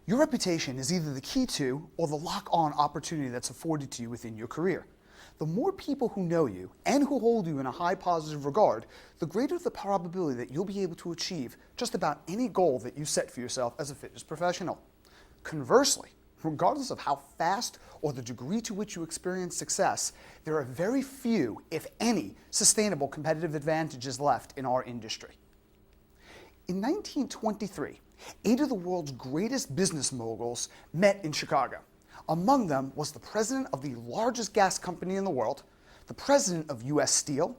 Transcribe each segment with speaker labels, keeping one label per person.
Speaker 1: Your reputation is either the key to or the lock-on opportunity that's afforded to you within your career. The more people who know you and who hold you in a high positive regard, the greater the probability that you'll be able to achieve just about any goal that you set for yourself as a fitness professional. Conversely, regardless of how fast or the degree to which you experience success, there are very few, if any, sustainable competitive advantages left in our industry. In 1923, 8 of the world's greatest business moguls met in Chicago. Among them was the president of the largest gas company in the world, the president of U.S. Steel,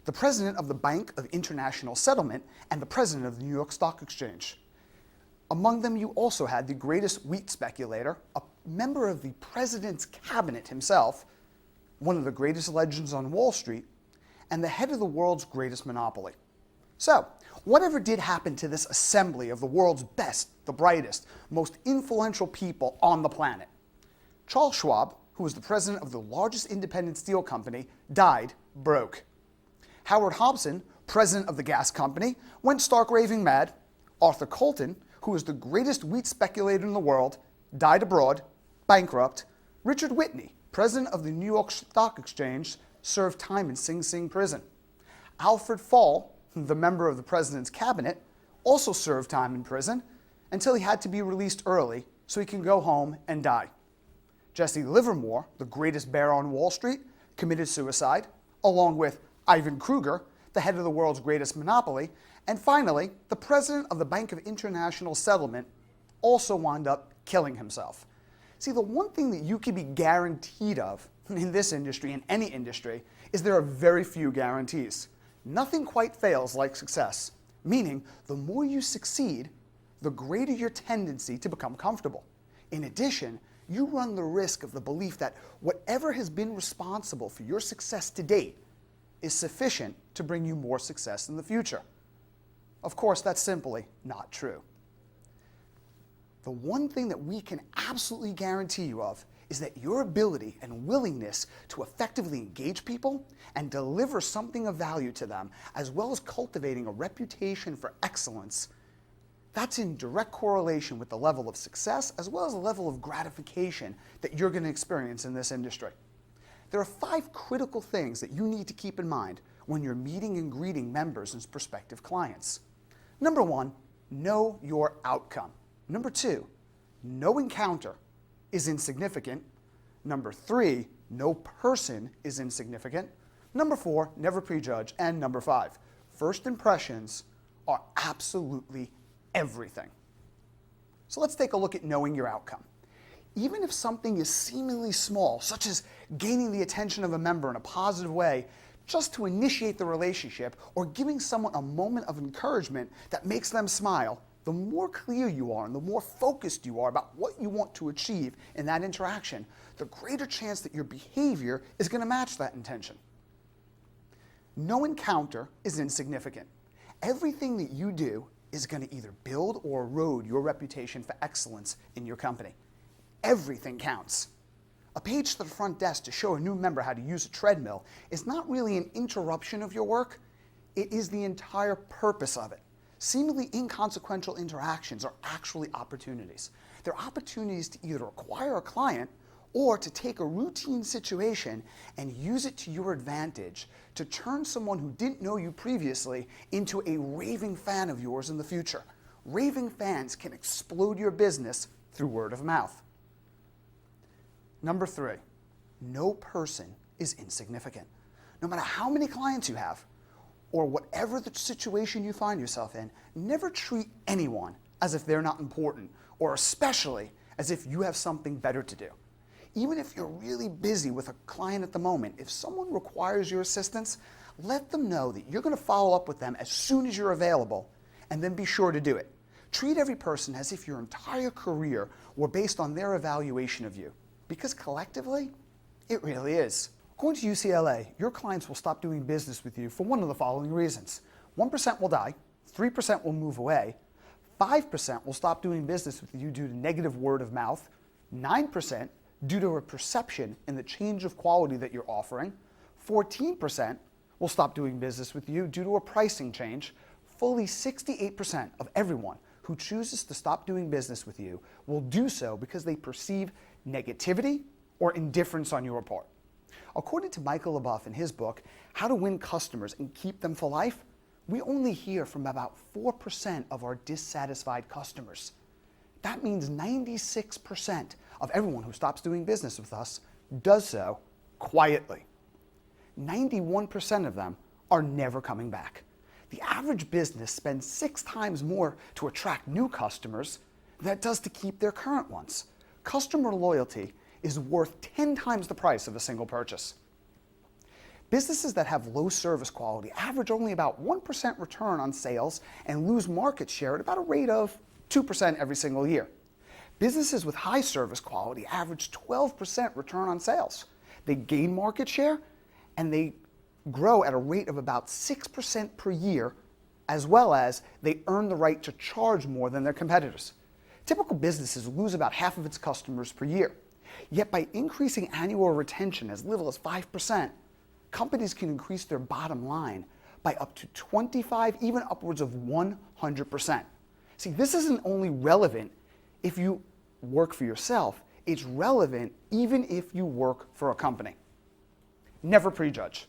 Speaker 1: the president of the Bank of International Settlement, and the president of the New York Stock Exchange. Among them, you also had the greatest wheat speculator, a member of the president's cabinet himself, one of the greatest legends on Wall Street, and the head of the world's greatest monopoly. So, whatever did happen to this assembly of the world's best, the brightest, most influential people on the planet? Charles Schwab, who was the president of the largest independent steel company, died broke. Howard Hobson, president of the gas company, went stark raving mad. Arthur Colton, who was the greatest wheat speculator in the world, died abroad, bankrupt. Richard Whitney, president of the New York Stock Exchange, served time in Sing Sing prison. Alfred Fall, the member of the president's cabinet, also served time in prison until he had to be released early so he can go home and die. Jesse Livermore, the greatest bear on Wall Street, committed suicide, along with Ivan Kruger, the head of the world's greatest monopoly, and finally, the president of the Bank of International Settlement also wound up killing himself. See, the one thing that you can be guaranteed of in this industry, in any industry, is there are very few guarantees. Nothing quite fails like success, meaning the more you succeed, the greater your tendency to become comfortable. In addition, you run the risk of the belief that whatever has been responsible for your success to date is sufficient to bring you more success in the future. Of course, that's simply not true. The one thing that we can absolutely guarantee you of is that your ability and willingness to effectively engage people and deliver something of value to them, as well as cultivating a reputation for excellence, that's in direct correlation with the level of success as well as the level of gratification that you're going to experience in this industry. There are 5 critical things that you need to keep in mind when you're meeting and greeting members and prospective clients. Number 1, know your outcome. Number 2, no encounter is insignificant. Number 3, no person is insignificant. Number 4, never prejudge. And number 5, first impressions are absolutely everything. So let's take a look at knowing your outcome. Even if something is seemingly small, such as gaining the attention of a member in a positive way, just to initiate the relationship or giving someone a moment of encouragement that makes them smile, the more clear you are and the more focused you are about what you want to achieve in that interaction, the greater chance that your behavior is going to match that intention. No encounter is insignificant. Everything that you do is going to either build or erode your reputation for excellence in your company. Everything counts. A page to the front desk to show a new member how to use a treadmill is not really an interruption of your work, it is the entire purpose of it. Seemingly inconsequential interactions are actually opportunities. They're opportunities to either acquire a client or to take a routine situation and use it to your advantage to turn someone who didn't know you previously into a raving fan of yours in the future. Raving fans can explode your business through word of mouth. Number 3, no person is insignificant. No matter how many clients you have, or whatever the situation you find yourself in, never treat anyone as if they're not important, or especially as if you have something better to do. Even if you're really busy with a client at the moment, if someone requires your assistance, let them know that you're going to follow up with them as soon as you're available, and then be sure to do it. Treat every person as if your entire career were based on their evaluation of you, because collectively, it really is. According to UCLA, your clients will stop doing business with you for one of the following reasons. 1% will die, 3% will move away, 5% will stop doing business with you due to negative word of mouth, 9% due to a perception in the change of quality that you're offering, 14% will stop doing business with you due to a pricing change. Fully 68% of everyone who chooses to stop doing business with you will do so because they perceive negativity or indifference on your part. According to Michael LaBeouf in his book, How to Win Customers and Keep Them for Life, we only hear from about 4% of our dissatisfied customers. That means 96% of everyone who stops doing business with us does so quietly. 91% of them are never coming back. The average business spends 6 times more to attract new customers than it does to keep their current ones. Customer loyalty is worth 10 times the price of a single purchase. Businesses that have low service quality average only about 1% return on sales and lose market share at about a rate of 2% every single year. Businesses with high service quality average 12% return on sales. They gain market share and they grow at a rate of about 6% per year, as well as they earn the right to charge more than their competitors. Typical businesses lose about half of its customers per year. Yet by increasing annual retention as little as 5%, companies can increase their bottom line by up to 25, even upwards of 100%. See, this isn't only relevant if you work for yourself, it's relevant even if you work for a company. Never prejudge.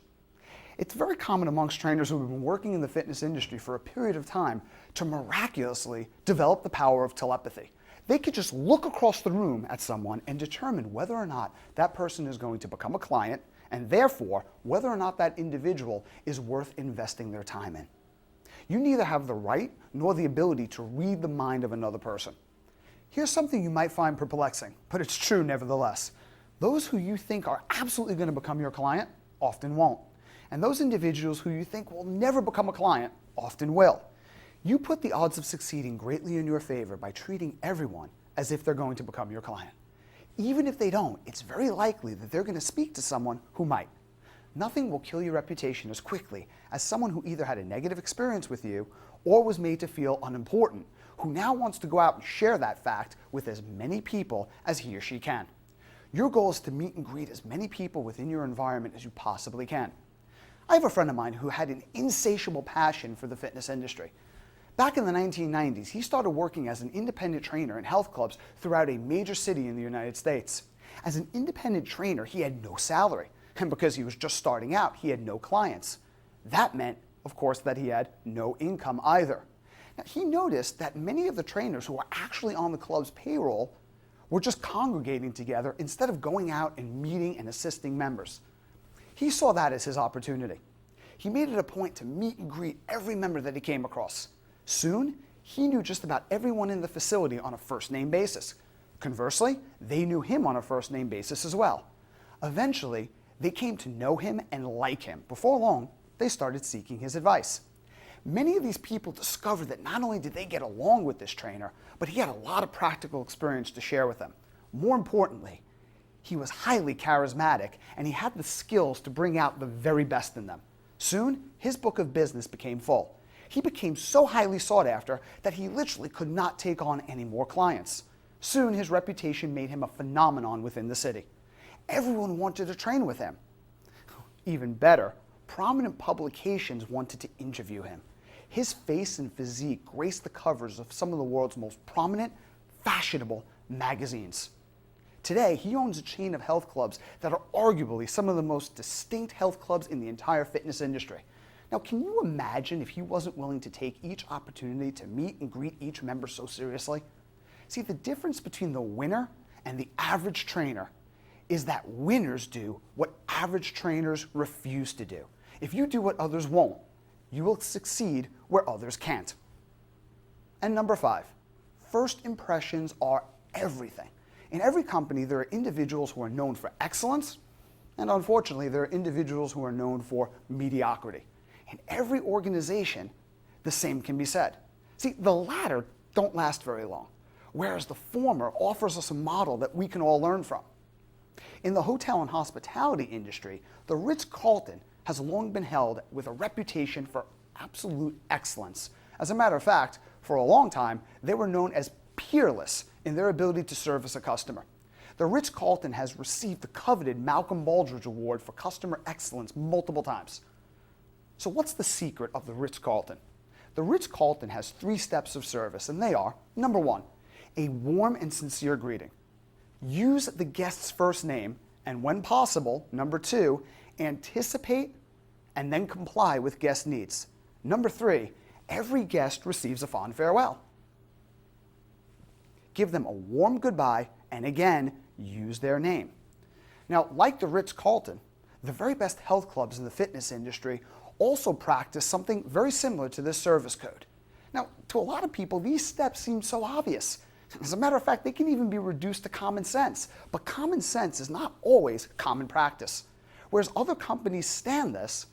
Speaker 1: It's very common amongst trainers who have been working in the fitness industry for a period of time to miraculously develop the power of telepathy. They could just look across the room at someone and determine whether or not that person is going to become a client, and therefore whether or not that individual is worth investing their time in. You neither have the right nor the ability to read the mind of another person. Here's something you might find perplexing, but it's true nevertheless. Those who you think are absolutely going to become your client often won't. And those individuals who you think will never become a client often will. You put the odds of succeeding greatly in your favor by treating everyone as if they're going to become your client. Even if they don't, it's very likely that they're going to speak to someone who might. Nothing will kill your reputation as quickly as someone who either had a negative experience with you or was made to feel unimportant, who now wants to go out and share that fact with as many people as he or she can. Your goal is to meet and greet as many people within your environment as you possibly can. I have a friend of mine who had an insatiable passion for the fitness industry. Back in the 1990s, he started working as an independent trainer in health clubs throughout a major city in the United States. As an independent trainer, he had no salary, and because he was just starting out, he had no clients. That meant, of course, that he had no income either. Now, he noticed that many of the trainers who were actually on the club's payroll were just congregating together instead of going out and meeting and assisting members. He saw that as his opportunity. He made it a point to meet and greet every member that he came across. Soon, he knew just about everyone in the facility on a first-name basis. Conversely, they knew him on a first-name basis as well. Eventually, they came to know him and like him. Before long, they started seeking his advice. Many of these people discovered that not only did they get along with this trainer, but he had a lot of practical experience to share with them. More importantly, he was highly charismatic and he had the skills to bring out the very best in them. Soon, his book of business became full. He became so highly sought after that he literally could not take on any more clients. Soon, his reputation made him a phenomenon within the city. Everyone wanted to train with him. Even better, prominent publications wanted to interview him. His face and physique graced the covers of some of the world's most prominent, fashionable magazines. Today, he owns a chain of health clubs that are arguably some of the most distinct health clubs in the entire fitness industry. Now, can you imagine if he wasn't willing to take each opportunity to meet and greet each member so seriously? See, the difference between the winner and the average trainer is that winners do what average trainers refuse to do. If you do what others won't, you will succeed where others can't. And number 5, first impressions are everything. In every company, there are individuals who are known for excellence, and unfortunately, there are individuals who are known for mediocrity. In every organization, the same can be said. See, the latter don't last very long, whereas the former offers us a model that we can all learn from. In the hotel and hospitality industry, the Ritz-Carlton has long been held with a reputation for absolute excellence. As a matter of fact, for a long time, they were known as peerless in their ability to service a customer. The Ritz-Carlton has received the coveted Malcolm Baldrige Award for customer excellence multiple times. So what's the secret of the Ritz-Carlton? The Ritz-Carlton has 3 steps of service, and they are, number 1, a warm and sincere greeting. Use the guest's first name, and when possible, number 2, anticipate and then comply with guest needs. Number 3, every guest receives a fond farewell. Give them a warm goodbye, and again, use their name. Now, like the Ritz-Carlton, the very best health clubs in the fitness industry also practice something very similar to this service code. Now, to a lot of people, these steps seem so obvious. As a matter of fact, they can even be reduced to common sense. But common sense is not always common practice. Whereas other companies stand this,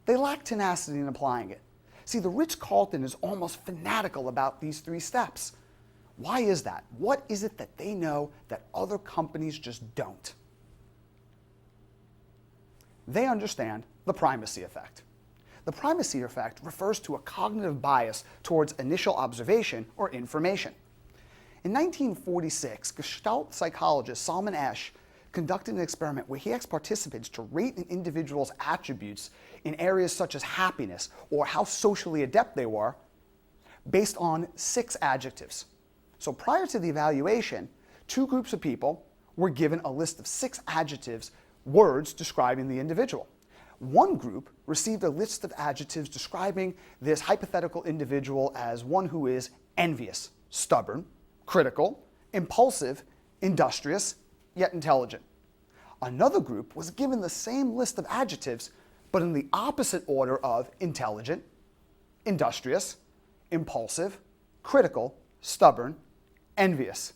Speaker 1: they lack tenacity in applying it. See, the Ritz-Carlton is almost fanatical about these 3 steps. Why is that? What is it that they know that other companies just don't? They understand the primacy effect. The primacy effect refers to a cognitive bias towards initial observation or information. In 1946, Gestalt psychologist Salman Asch conducted an experiment where he asked participants to rate an individual's attributes in areas such as happiness or how socially adept they were based on 6 adjectives. So prior to the evaluation, 2 groups of people were given a list of 6 adjectives, words describing the individual. One group received a list of adjectives describing this hypothetical individual as one who is envious, stubborn, critical, impulsive, industrious, yet intelligent. Another group was given the same list of adjectives, but in the opposite order of intelligent, industrious, impulsive, critical, stubborn, envious.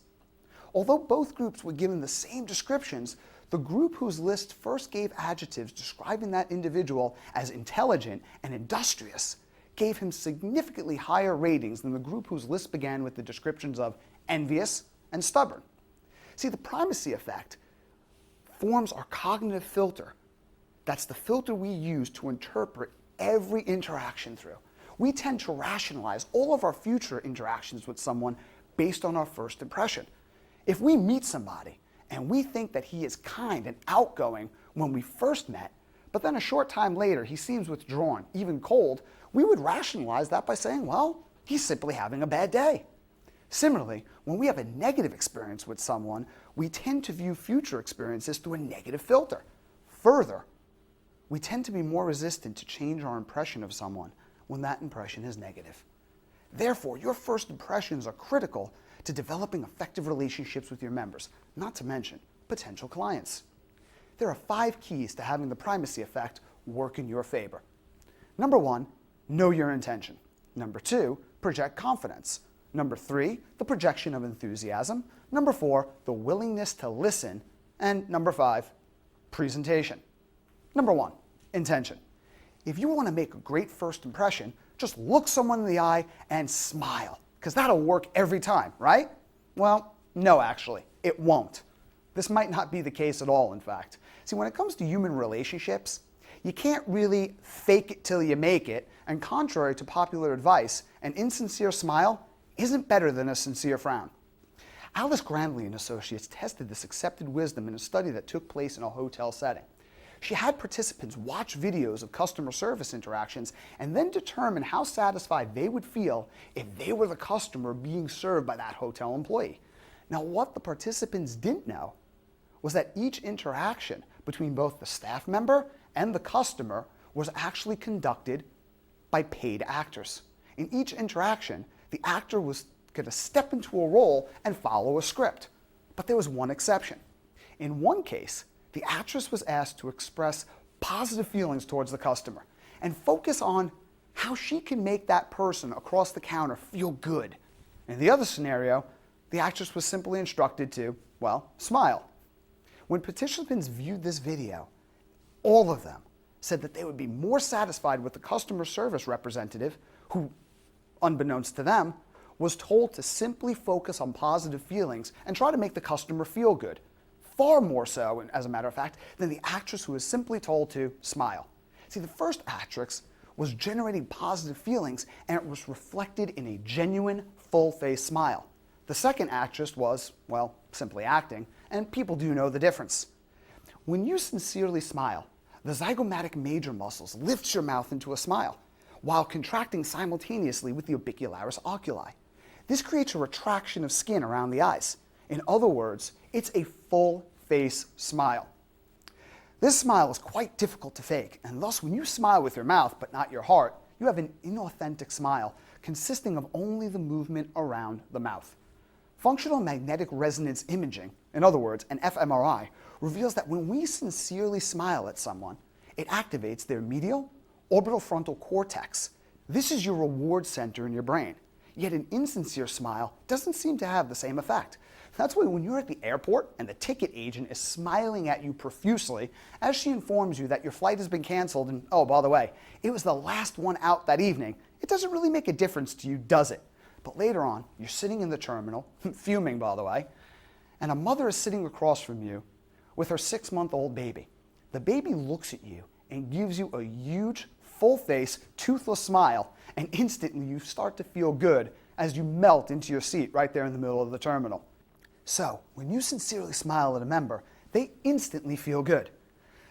Speaker 1: Although both groups were given the same descriptions, the group whose list first gave adjectives describing that individual as intelligent and industrious gave him significantly higher ratings than the group whose list began with the descriptions of envious and stubborn. See, the primacy effect forms our cognitive filter. That's the filter we use to interpret every interaction through. We tend to rationalize all of our future interactions with someone based on our first impression. If we meet somebody and we think that he is kind and outgoing when we first met, but then a short time later he seems withdrawn, even cold, we would rationalize that by saying, well, he's simply having a bad day. Similarly, when we have a negative experience with someone, we tend to view future experiences through a negative filter. Further, we tend to be more resistant to change our impression of someone when that impression is negative. Therefore, your first impressions are critical to developing effective relationships with your members, not to mention potential clients. There are 5 keys to having the primacy effect work in your favor. Number 1, know your intention. Number 2, project confidence. Number 3, the projection of enthusiasm. Number 4, the willingness to listen. And number 5, presentation. Number 1, intention. If you want to make a great first impression, just look someone in the eye and smile, because that'll work every time, right? Well, no, actually, it won't. This might not be the case at all, in fact. See, when it comes to human relationships, you can't really fake it till you make it, and contrary to popular advice, an insincere smile isn't better than a sincere frown. Alice Granley and Associates tested this accepted wisdom in a study that took place in a hotel setting. She had participants watch videos of customer service interactions and then determine how satisfied they would feel if they were the customer being served by that hotel employee. Now, what the participants didn't know was that each interaction between both the staff member and the customer was actually conducted by paid actors. In each interaction, the actor was going to step into a role and follow a script. But there was one exception. In one case, the actress was asked to express positive feelings towards the customer and focus on how she can make that person across the counter feel good. In the other scenario, the actress was simply instructed to, well, smile. When participants viewed this video, all of them said that they would be more satisfied with the customer service representative who, unbeknownst to them, was told to simply focus on positive feelings and try to make the customer feel good. Far more so, as a matter of fact, than the actress who was simply told to smile. See, the first actress was generating positive feelings, and it was reflected in a genuine, full-face smile. The second actress was, well, simply acting, and people do know the difference. When you sincerely smile, the zygomatic major muscles lifts your mouth into a smile, while contracting simultaneously with the orbicularis oculi. This creates a retraction of skin around the eyes. In other words, it's a full face smile. This smile is quite difficult to fake, and thus when you smile with your mouth but not your heart, you have an inauthentic smile consisting of only the movement around the mouth. Functional magnetic resonance imaging, in other words, an fMRI, reveals that when we sincerely smile at someone, it activates their medial orbital frontal cortex. This is your reward center in your brain. Yet an insincere smile doesn't seem to have the same effect. That's why when you're at the airport and the ticket agent is smiling at you profusely as she informs you that your flight has been canceled and, oh, by the way, it was the last one out that evening, it doesn't really make a difference to you, does it? But later on, you're sitting in the terminal, fuming, by the way, and a mother is sitting across from you with her 6-month-old baby. The baby looks at you and gives you a huge, full-face, toothless smile, and instantly you start to feel good as you melt into your seat right there in the middle of the terminal. So, when you sincerely smile at a member, they instantly feel good.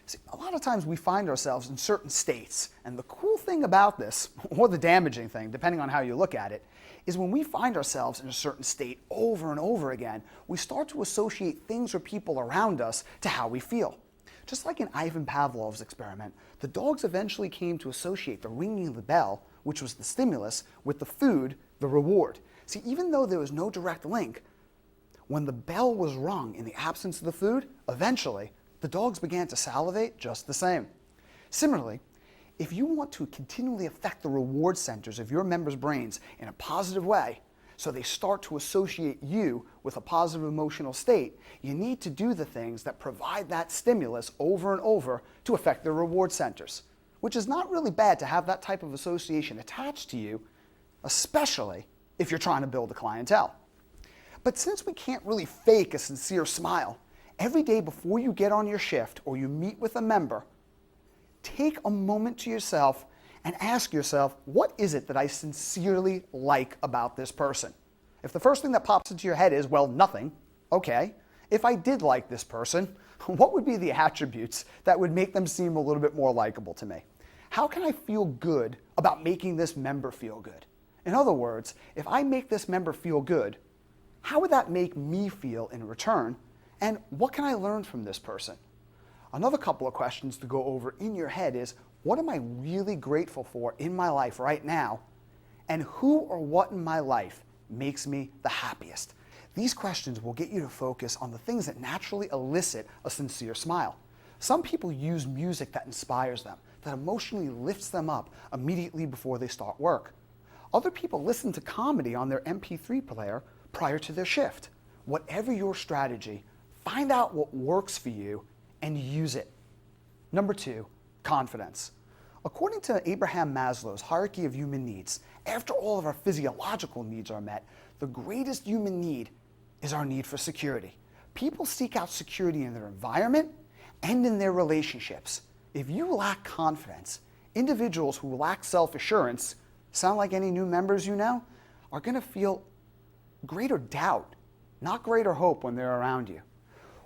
Speaker 1: See, a lot of times we find ourselves in certain states, and the cool thing about this, or the damaging thing, depending on how you look at it, is when we find ourselves in a certain state over and over again, we start to associate things or people around us to how we feel. Just like in Ivan Pavlov's experiment, the dogs eventually came to associate the ringing of the bell, which was the stimulus, with the food, the reward. See, even though there was no direct link, when the bell was rung in the absence of the food, eventually, the dogs began to salivate just the same. Similarly, if you want to continually affect the reward centers of your members' brains in a positive way, so they start to associate you with a positive emotional state, you need to do the things that provide that stimulus over and over to affect their reward centers, which is not really bad to have that type of association attached to you, especially if you're trying to build a clientele. But since we can't really fake a sincere smile, every day before you get on your shift or you meet with a member, take a moment to yourself and ask yourself, what is it that I sincerely like about this person? If the first thing that pops into your head is, well, nothing, okay. If I did like this person, what would be the attributes that would make them seem a little bit more likable to me? How can I feel good about making this member feel good? In other words, if I make this member feel good, how would that make me feel in return? And what can I learn from this person? Another couple of questions to go over in your head is, what am I really grateful for in my life right now? And who or what in my life makes me the happiest? These questions will get you to focus on the things that naturally elicit a sincere smile. Some people use music that inspires them, that emotionally lifts them up immediately before they start work. Other people listen to comedy on their MP3 player prior to their shift. Whatever your strategy, find out what works for you and use it. Number 2, confidence. According to Abraham Maslow's hierarchy of human needs, after all of our physiological needs are met, the greatest human need is our need for security. People seek out security in their environment and in their relationships. If you lack confidence, individuals who lack self-assurance, sound like any new members you know, are going to feel greater doubt, not greater hope when they're around you.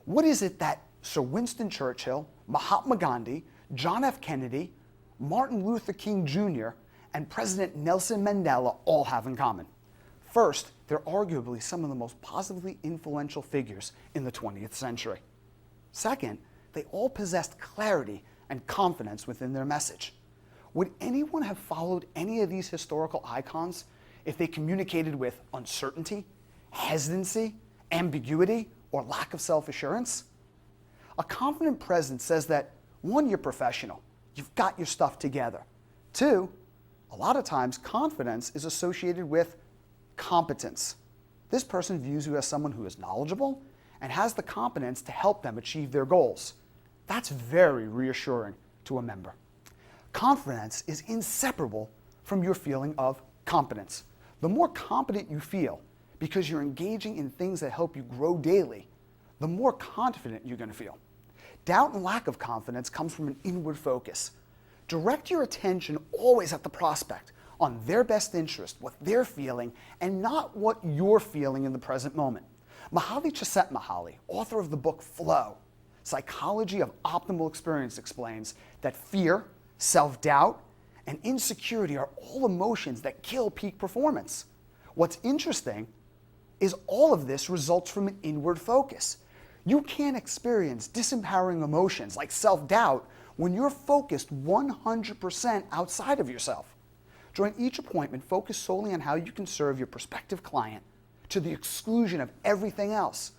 Speaker 1: What is it that Sir Winston Churchill, Mahatma Gandhi, John F. Kennedy, Martin Luther King Jr., and President Nelson Mandela all have in common? First, they're arguably some of the most positively influential figures in the 20th century. Second, they all possessed clarity and confidence within their message. Would anyone have followed any of these historical icons if they communicated with uncertainty, hesitancy, ambiguity, or lack of self-assurance? A confident presence says that, 1, you're professional. You've got your stuff together. 2, a lot of times confidence is associated with competence. This person views you as someone who is knowledgeable and has the competence to help them achieve their goals. That's very reassuring to a member. Confidence is inseparable from your feeling of competence. The more competent you feel, because you're engaging in things that help you grow daily, the more confident you're going to feel. Doubt and lack of confidence comes from an inward focus. Direct your attention always at the prospect, on their best interest, what they're feeling, and not what you're feeling in the present moment. Mihaly Csikszentmihalyi, author of the book Flow, Psychology of Optimal Experience, explains that fear, self-doubt, and insecurity are all emotions that kill peak performance. What's interesting is all of this results from an inward focus. You can't experience disempowering emotions like self-doubt when you're focused 100% outside of yourself. During each appointment, focus solely on how you can serve your prospective client to the exclusion of everything else.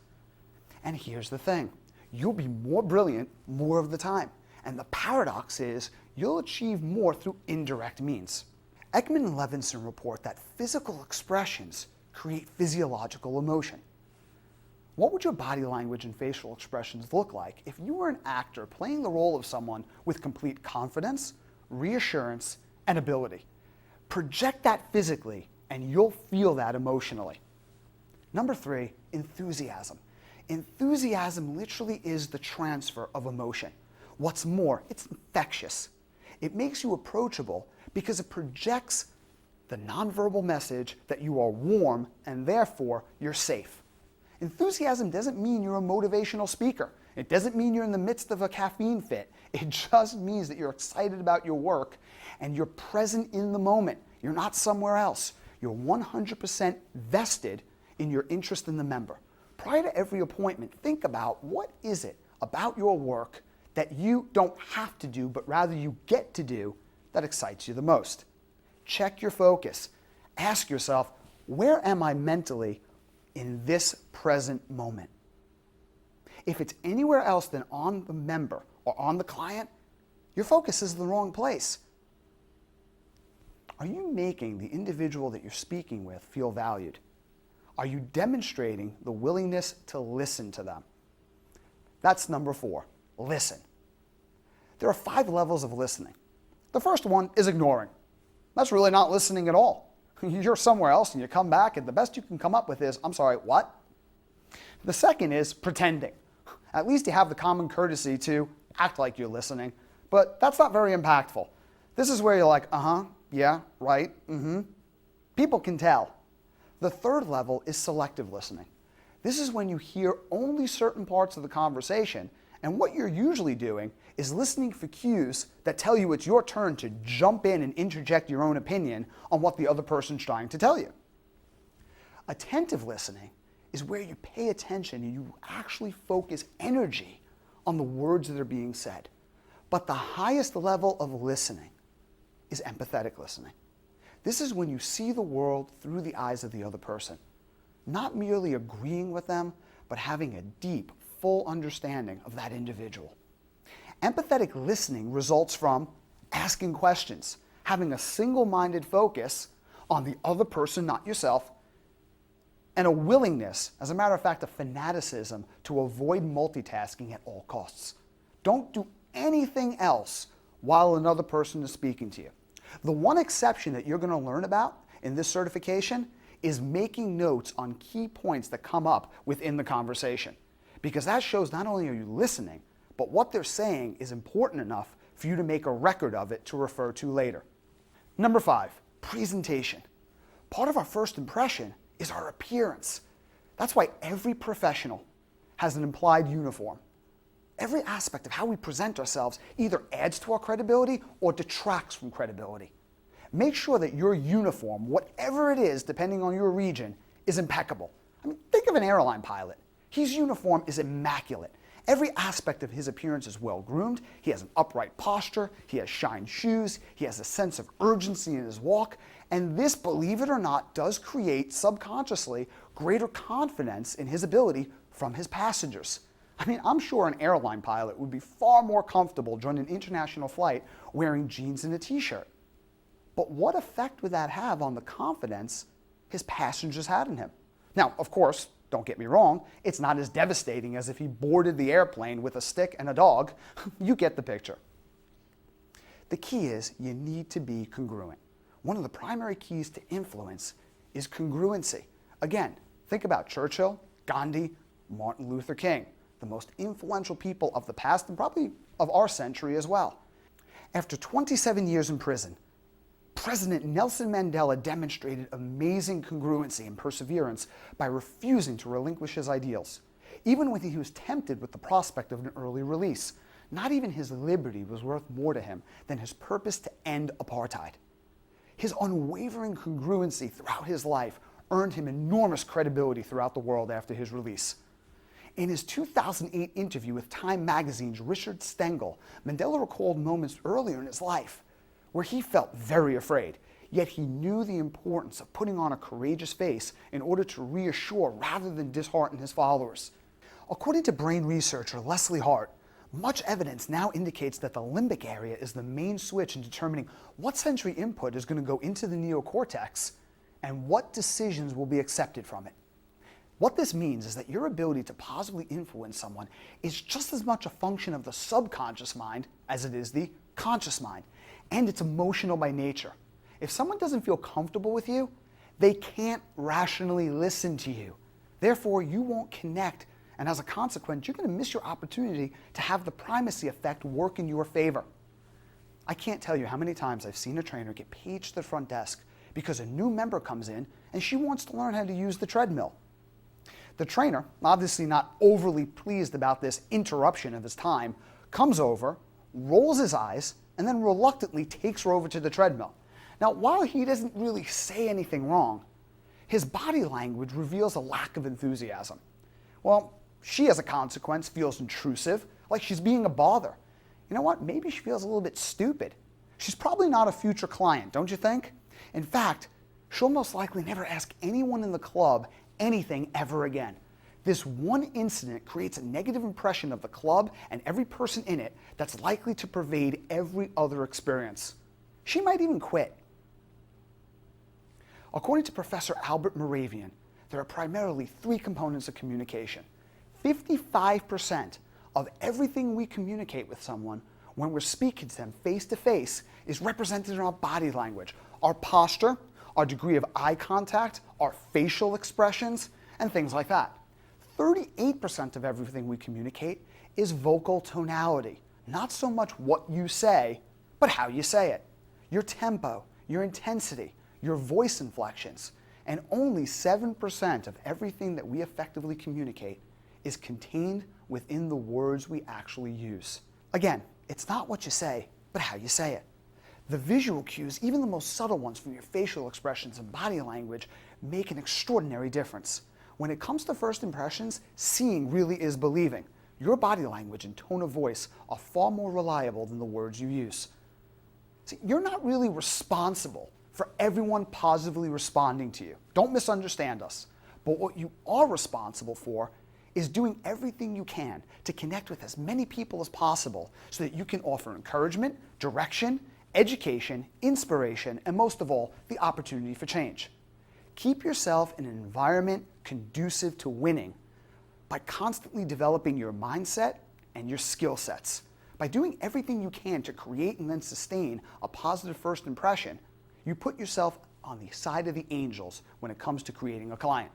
Speaker 1: And here's the thing, you'll be more brilliant more of the time. And the paradox is you'll achieve more through indirect means. Ekman and Levinson report that physical expressions create physiological emotion. What would your body language and facial expressions look like if you were an actor playing the role of someone with complete confidence, reassurance, and ability? Project that physically, and you'll feel that emotionally. Number 3, enthusiasm. Enthusiasm literally is the transfer of emotion. What's more, it's infectious. It makes you approachable because it projects the nonverbal message that you are warm and therefore you're safe. Enthusiasm doesn't mean you're a motivational speaker. It doesn't mean you're in the midst of a caffeine fit. It just means that you're excited about your work and you're present in the moment. You're not somewhere else. You're 100% vested in your interest in the member. Prior to every appointment, think about what is it about your work that you don't have to do, but rather you get to do, that excites you the most. Check your focus. Ask yourself, where am I mentally in this present moment? If it's anywhere else than on the member or on the client, your focus is in the wrong place. Are you making the individual that you're speaking with feel valued? Are you demonstrating the willingness to listen to them? That's number 4, listen. There are 5 levels of listening. The first one is ignoring. That's really not listening at all. You're somewhere else and you come back and the best you can come up with is, I'm sorry, what? The second is pretending. At least you have the common courtesy to act like you're listening, but that's not very impactful. This is where you're like, yeah, right, People can tell. The third level is selective listening. This is when you hear only certain parts of the conversation, and what you're usually doing is listening for cues that tell you it's your turn to jump in and interject your own opinion on what the other person's trying to tell you. Attentive listening is where you pay attention and you actually focus energy on the words that are being said. But the highest level of listening is empathetic listening. This is when you see the world through the eyes of the other person, not merely agreeing with them, but having a deep, full understanding of that individual. Empathetic listening results from asking questions, having a single-minded focus on the other person, not yourself, and a willingness, as a matter of fact, a fanaticism to avoid multitasking at all costs. Don't do anything else while another person is speaking to you. The one exception that you're going to learn about in this certification is making notes on key points that come up within the conversation, because that shows not only are you listening, but what they're saying is important enough for you to make a record of it to refer to later. Number 5, presentation. Part of our first impression is our appearance. That's why every professional has an implied uniform. Every aspect of how we present ourselves either adds to our credibility or detracts from credibility. Make sure that your uniform, whatever it is, depending on your region, is impeccable. Think of an airline pilot. His uniform is immaculate. Every aspect of his appearance is well groomed. He has an upright posture. He has shined shoes. He has a sense of urgency in his walk. And this, believe it or not, does create subconsciously greater confidence in his ability from his passengers. I'm sure an airline pilot would be far more comfortable during an international flight wearing jeans and a t-shirt. But what effect would that have on the confidence his passengers had in him? Now, of course, don't get me wrong, it's not as devastating as if he boarded the airplane with a stick and a dog. You get the picture. The key is you need to be congruent. One of the primary keys to influence is congruency. Again, think about Churchill, Gandhi, Martin Luther King, the most influential people of the past and probably of our century as well. After 27 years in prison, President Nelson Mandela demonstrated amazing congruency and perseverance by refusing to relinquish his ideals, even when he was tempted with the prospect of an early release. Not even his liberty was worth more to him than his purpose to end apartheid. His unwavering congruency throughout his life earned him enormous credibility throughout the world after his release. In his 2008 interview with Time magazine's Richard Stengel, Mandela recalled moments earlier in his life where he felt very afraid, yet he knew the importance of putting on a courageous face in order to reassure rather than dishearten his followers. According to brain researcher Leslie Hart, much evidence now indicates that the limbic area is the main switch in determining what sensory input is going to go into the neocortex and what decisions will be accepted from it. What this means is that your ability to positively influence someone is just as much a function of the subconscious mind as it is the conscious mind, and it's emotional by nature. If someone doesn't feel comfortable with you, they can't rationally listen to you. Therefore, you won't connect, and as a consequence, you're going to miss your opportunity to have the primacy effect work in your favor. I can't tell you how many times I've seen a trainer get paged to the front desk because a new member comes in and she wants to learn how to use the treadmill. The trainer, obviously not overly pleased about this interruption of his time, comes over, rolls his eyes, and then reluctantly takes her over to the treadmill. Now, while he doesn't really say anything wrong, his body language reveals a lack of enthusiasm. Well, she, as a consequence, feels intrusive, like she's being a bother. You know what? Maybe she feels a little bit stupid. She's probably not a future client, don't you think? In fact, she'll most likely never ask anyone in the club anything ever again. This one incident creates a negative impression of the club and every person in it that's likely to pervade every other experience. She might even quit. According to Professor Albert Moravian, there are primarily three components of communication. 55% of everything we communicate with someone when we're speaking to them face to face is represented in our body language, our posture, our degree of eye contact, our facial expressions, and things like that. 38% of everything we communicate is vocal tonality, not so much what you say, but how you say it. Your tempo, your intensity, your voice inflections, and only 7% of everything that we effectively communicate is contained within the words we actually use. Again, it's not what you say, but how you say it. The visual cues, even the most subtle ones from your facial expressions and body language, make an extraordinary difference. When it comes to first impressions, seeing really is believing. Your body language and tone of voice are far more reliable than the words you use. See, you're not really responsible for everyone positively responding to you. Don't misunderstand us. But what you are responsible for is doing everything you can to connect with as many people as possible so that you can offer encouragement, direction, education, inspiration, and most of all, the opportunity for change. Keep yourself in an environment conducive to winning by constantly developing your mindset and your skill sets. By doing everything you can to create and then sustain a positive first impression, you put yourself on the side of the angels when it comes to creating a client.